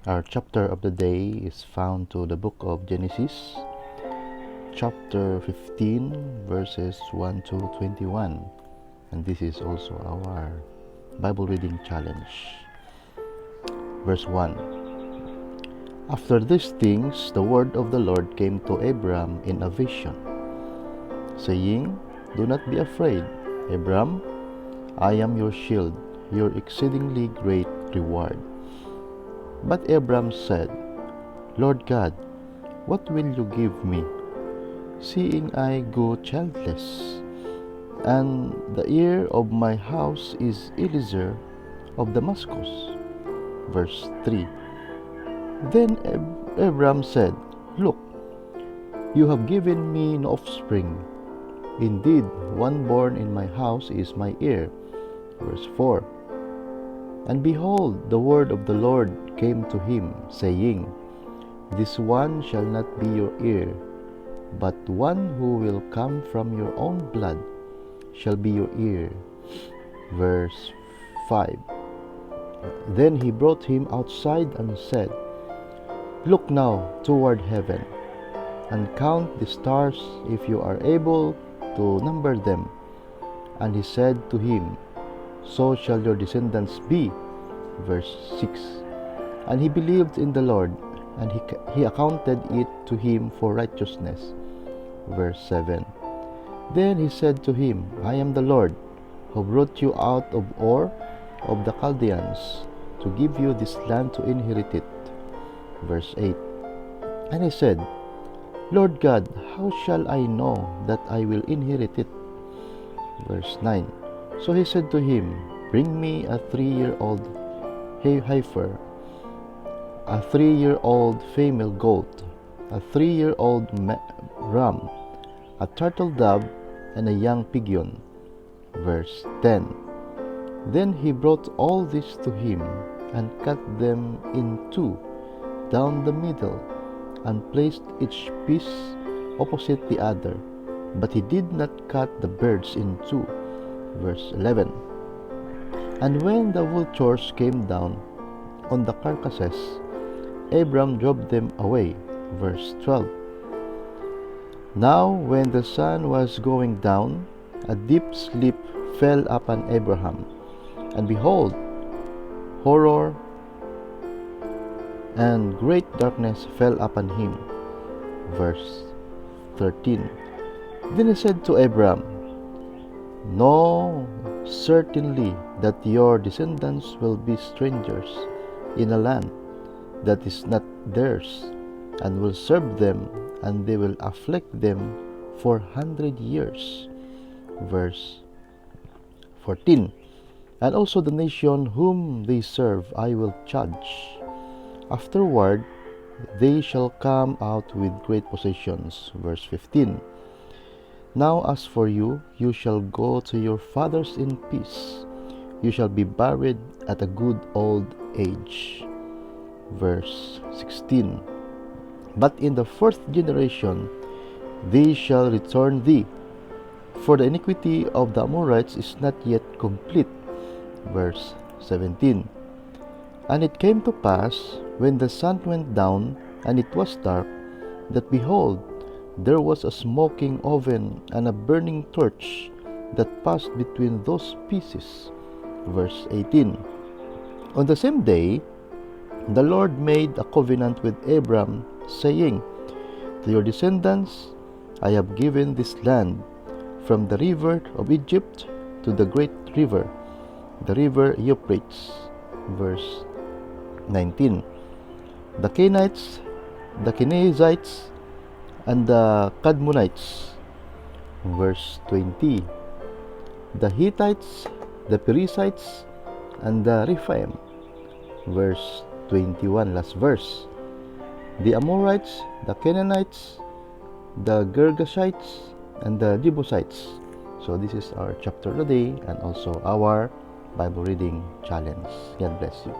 Our chapter of the day is found to the book of Genesis, chapter 15, verses 1 to 21. And this is also our Bible reading challenge. Verse 1. After these things, the word of the Lord came to Abram in a vision, saying, Do not be afraid, Abram, I am your shield, your exceedingly great reward. But Abram said, Lord God, what will you give me, seeing I go childless, and the heir of my house is Eliezer of Damascus? Verse 3. Then Abram said, Look, you have given me no offspring. Indeed, one born in my house is my heir. Verse 4. And behold, the word of the Lord came to him, saying, This one shall not be your heir, but one who will come from your own blood shall be your heir. Verse 5. Then he brought him outside and said, Look now toward heaven, and count the stars if you are able to number them. And he said to him, So shall your descendants be. Verse 6. And he believed in the Lord, and he accounted it to him for righteousness. Verse 7. Then he said to him, I am the Lord, who brought you out of Ur of the Chaldeans, to give you this land to inherit it. Verse 8. And he said, Lord God, how shall I know that I will inherit it? Verse 9. So he said to him, Bring me a 3-year-old heifer, a 3-year-old female goat, a 3-year-old ram, a turtle dove, and a young pigeon. Verse 10. Then he brought all this to him, and cut them in two down the middle, and placed each piece opposite the other. But he did not cut the birds in two. Verse 11. And when the vultures came down on the carcasses, Abram drove them away. Verse 12. Now when the sun was going down, a deep sleep fell upon Abraham, and behold, horror and great darkness fell upon him. Verse 13. Then he said to Abram, Know certainly that your descendants will be strangers in a land that is not theirs, and will serve them, and they will afflict them 400 years. Verse 14. And also the nation whom they serve I will judge. Afterward they shall come out with great possessions. Verse 15. Now as for you, you shall go to your fathers in peace. You shall be buried at a good old age. Verse 16. But in the fourth generation they shall return thee, for the iniquity of the Amorites is not yet complete. Verse 17. And it came to pass, when the sun went down, and it was dark, that behold, there was a smoking oven and a burning torch that passed between those pieces. Verse 18. On the same day, the Lord made a covenant with Abram, saying, To your descendants I have given this land, from the river of Egypt to the great river, the river Euphrates. Verse 19. The Canaanites, the Kenizzites, and the Kadmonites. Verse 20. The Hittites, the Perizzites, and the Rephaim. Verse 21, last verse. The Amorites, the Canaanites, the Girgashites, and the Jebusites. So this is our chapter today, and also our Bible reading challenge. God bless you.